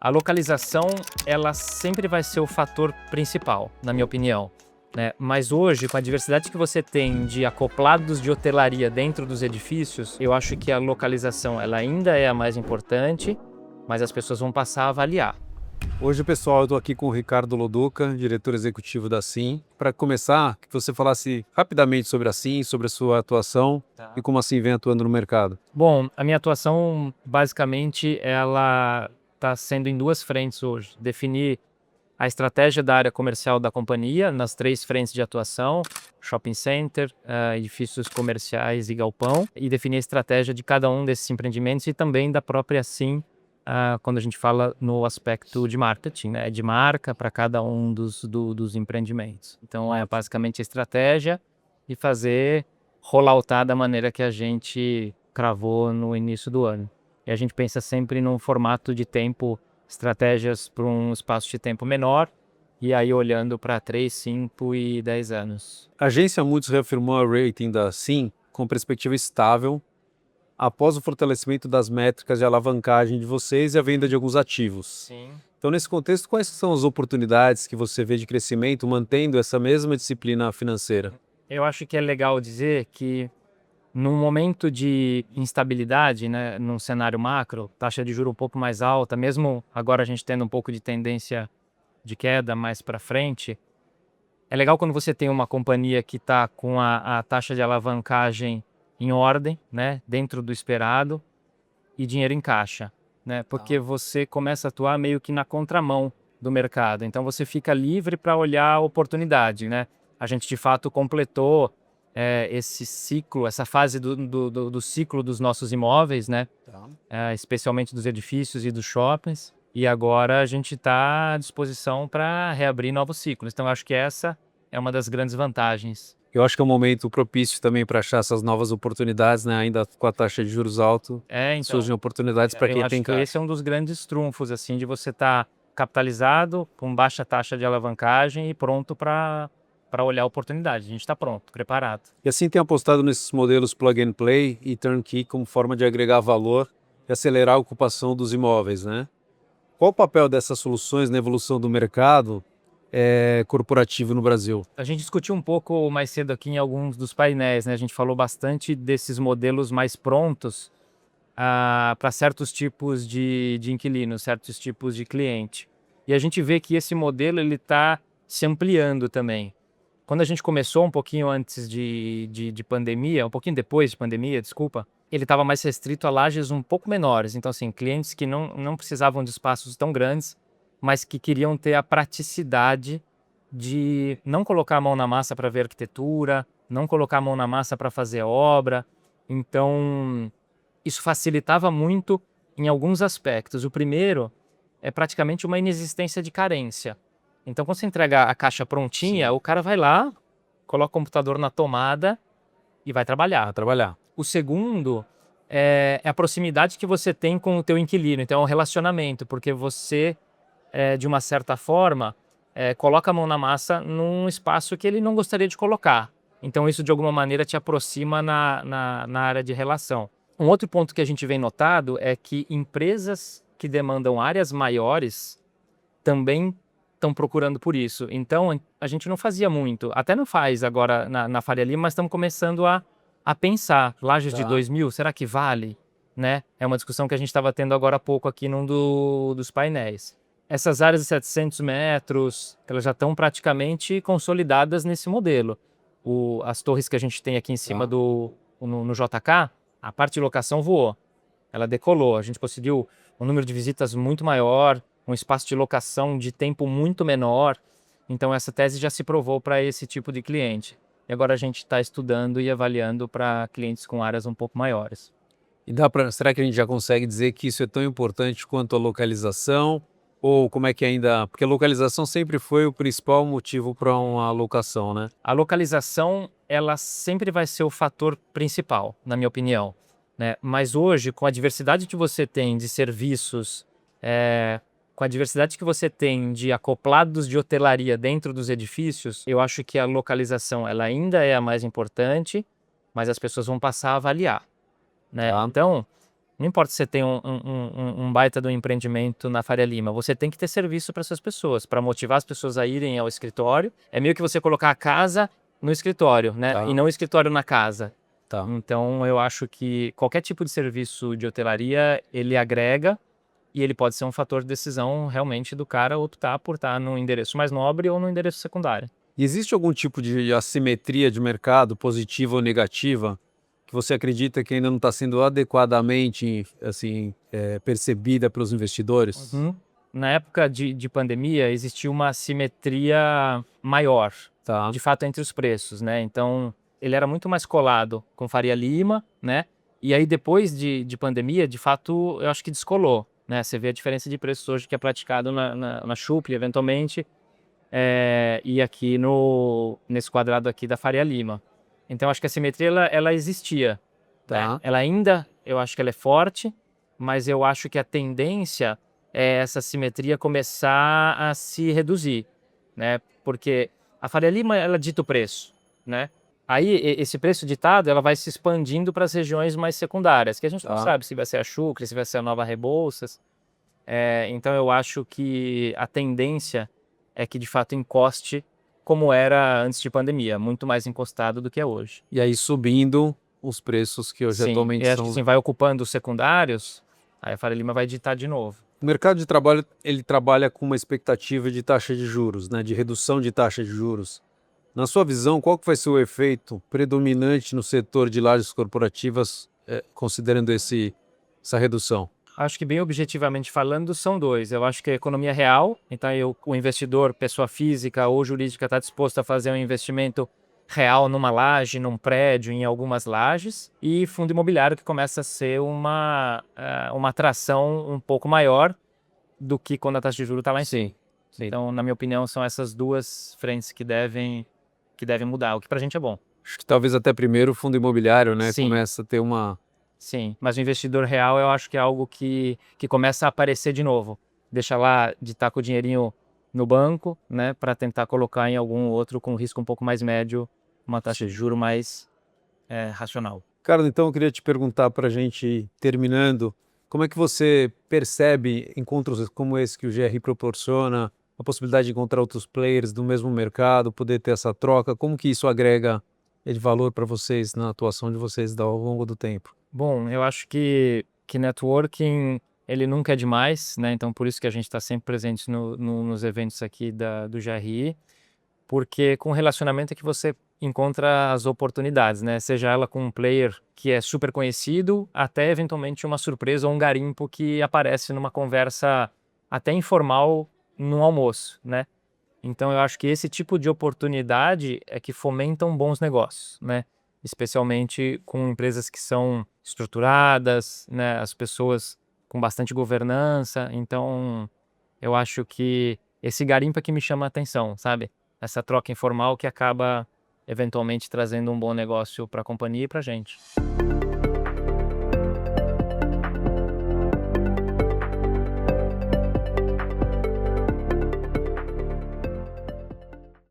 A localização, ela sempre vai ser o fator principal, na minha opinião, né? Mas hoje, com a diversidade que você tem de acoplados de hotelaria dentro dos edifícios, eu acho que a localização ela ainda é a mais importante, mas as pessoas vão passar a avaliar. Hoje, pessoal, eu estou aqui com o Ricardo Loduca, diretor executivo da SIM. Para começar, que você falasse rapidamente sobre a SIM, sobre a sua atuação e como a SIM vem atuando no mercado. Bom, a minha atuação, basicamente, ela está sendo em duas frentes hoje. Definir a estratégia da área comercial da companhia nas três frentes de atuação: shopping center, edifícios comerciais e galpão, e definir a estratégia de cada um desses empreendimentos e também da própria SIM, quando a gente fala no aspecto de marketing, né, de marca para cada um dos empreendimentos. Então é basicamente a estratégia e fazer rolloutar da maneira que a gente cravou no início do ano. E a gente pensa sempre num formato de tempo, estratégias para um espaço de tempo menor, e aí olhando para 3, 5 e 10 anos. A agência Moody's reafirmou a rating da SIM com perspectiva estável após o fortalecimento das métricas de alavancagem de vocês e a venda de alguns ativos. Sim. Então, nesse contexto, quais são as oportunidades que você vê de crescimento mantendo essa mesma disciplina financeira? Eu acho que é legal dizer que num momento de instabilidade, né, num cenário macro, taxa de juros um pouco mais alta, mesmo agora a gente tendo um pouco de tendência de queda mais para frente, é legal quando você tem uma companhia que está com a taxa de alavancagem em ordem, né, dentro do esperado, e dinheiro em caixa, né, porque você começa a atuar meio que na contramão do mercado. Então você fica livre para olhar a oportunidade, né? A gente de fato completou esse ciclo, essa fase do ciclo dos nossos imóveis, né? Especialmente dos edifícios e dos shoppings. E agora a gente está à disposição para reabrir novos ciclos. Então, eu acho que essa é uma das grandes vantagens. Eu acho que é um momento propício também para achar essas novas oportunidades, né? Ainda com a taxa de juros alta, Então, surgem oportunidades para eu quem acho tem que caixa. esse é um dos grandes trunfos, assim, de você estar capitalizado, com baixa taxa de alavancagem e pronto para olhar a oportunidade. A gente está pronto, preparado. E assim tem apostado nesses modelos plug and play e turnkey como forma de agregar valor e acelerar a ocupação dos imóveis, né? Qual o papel dessas soluções na evolução do mercado corporativo no Brasil? A gente discutiu um pouco mais cedo aqui em alguns dos painéis, né? A gente falou bastante desses modelos mais prontos para certos tipos de inquilinos, certos tipos de cliente. E a gente vê que esse modelo ele está se ampliando também. Quando a gente começou um pouquinho antes de pandemia, um pouquinho depois de pandemia, desculpa, ele estava mais restrito a lajes um pouco menores. Então, assim, clientes que não precisavam de espaços tão grandes, mas que queriam ter a praticidade de não colocar a mão na massa para ver arquitetura, não colocar a mão na massa para fazer obra. Então, isso facilitava muito em alguns aspectos. O primeiro é praticamente uma inexistência de carência. Então, quando você entrega a caixa prontinha, o cara vai lá, coloca o computador na tomada e vai trabalhar. O segundo é a proximidade que você tem com o teu inquilino. Então, é um relacionamento, porque você, de uma certa forma, coloca a mão na massa num espaço que ele não gostaria de colocar. Então, isso, de alguma maneira, te aproxima na área de relação. Um outro ponto que a gente vem notado é que empresas que demandam áreas maiores também estão procurando por isso. Então, a gente não fazia muito, até não faz agora na Faria Lima, mas estamos começando a pensar, lajes de 2.000, será que vale? Né? É uma discussão que a gente estava tendo agora há pouco aqui num dos painéis. Essas áreas de 700 metros, elas já estão praticamente consolidadas nesse modelo. As torres que a gente tem aqui em cima no JK, a parte de locação voou, ela decolou, a gente conseguiu um número de visitas muito maior, um espaço de locação de tempo muito menor. Então essa tese já se provou para esse tipo de cliente. E agora a gente está estudando e avaliando para clientes com áreas um pouco maiores. E será que a gente já consegue dizer que isso é tão importante quanto a localização? Ou como é que ainda... Porque a localização sempre foi o principal motivo para uma locação, né? A localização, ela sempre vai ser o fator principal, na minha opinião, né? Mas hoje, com a diversidade que você tem de serviços, com a diversidade que você tem de acoplados de hotelaria dentro dos edifícios, eu acho que a localização ela ainda é a mais importante, mas as pessoas vão passar a avaliar, né? Então, Não importa se você tem um baita do empreendimento na Faria Lima, você tem que ter serviço para essas pessoas, para motivar as pessoas a irem ao escritório. É meio que você colocar a casa no escritório, né? Tá, E não o escritório na casa. tá. Então, eu acho que qualquer tipo de serviço de hotelaria, ele agrega e ele pode ser um fator de decisão realmente do cara optar por estar no endereço mais nobre ou no endereço secundário. E existe algum tipo de assimetria de mercado, positiva ou negativa, que você acredita que ainda não está sendo adequadamente, assim, percebida pelos investidores? Uhum. Na época de pandemia, existia uma assimetria maior, Tá, de fato, entre os preços, né? Então, ele era muito mais colado com Faria Lima, né? E aí, depois de pandemia, de fato, eu acho que descolou, né? Você vê a diferença de preços hoje que é praticado na Choupli, eventualmente, e aqui nesse quadrado aqui da Faria Lima. Então, acho que a simetria, ela existia, né? tá. Ela ainda, eu acho que ela é forte, mas eu acho que a tendência é essa simetria começar a se reduzir, né? Porque a Faria Lima, ela dita o preço, né? Aí, esse preço ditado, ela vai se expandindo para as regiões mais secundárias, que a gente não Tá. sabe se vai ser a Chucre, se vai ser a Nova Rebouças. Então, eu acho que a tendência é que, de fato, encoste como era antes de pandemia, muito mais encostado do que é hoje. E aí subindo os preços que hoje Sim, e atualmente acho que são. assim, vai ocupando os secundários, aí a Faria Lima vai ditar de novo. O mercado de trabalho, ele trabalha com uma expectativa de taxa de juros, né, de redução de taxa de juros. Na sua visão, qual que vai ser o efeito predominante no setor de lajes corporativas, considerando essa redução? Acho que bem objetivamente falando, são dois. Eu acho que a economia real, então o investidor, pessoa física ou jurídica, está disposto a fazer um investimento real numa laje, num prédio, em algumas lajes, e fundo imobiliário que começa a ser uma atração um pouco maior do que quando a taxa de juros está lá em cima. Sim, sim. Então, na minha opinião, são essas duas frentes que devem mudar, o que para a gente é bom. Acho que talvez até primeiro o fundo imobiliário, né, Sim, começa a ter uma. sim. Mas o investidor real, eu acho que é algo que começa a aparecer de novo. Deixa lá de estar com o dinheirinho no banco, né, para tentar colocar em algum outro com risco um pouco mais médio, uma taxa de juro mais racional. Cara, então eu queria te perguntar para a gente ir terminando, como é que você percebe encontros como esse que o GRI proporciona, a possibilidade de encontrar outros players do mesmo mercado, poder ter essa troca, como que isso agrega de valor para vocês na atuação de vocês ao longo do tempo? Bom, eu acho que networking, ele nunca é demais, né? Então, por isso que a gente está sempre presente nos eventos aqui do GRI, porque com relacionamento é que você encontra as oportunidades, né? Seja ela com um player que é super conhecido, até eventualmente uma surpresa ou um garimpo que aparece numa conversa até informal num almoço, né? Então eu acho que esse tipo de oportunidade é que fomentam bons negócios, né? Especialmente com empresas que são estruturadas, né? As pessoas com bastante governança. Então eu acho que esse garimpo é que me chama a atenção, sabe? Essa troca informal que acaba eventualmente trazendo um bom negócio para a companhia e para a gente.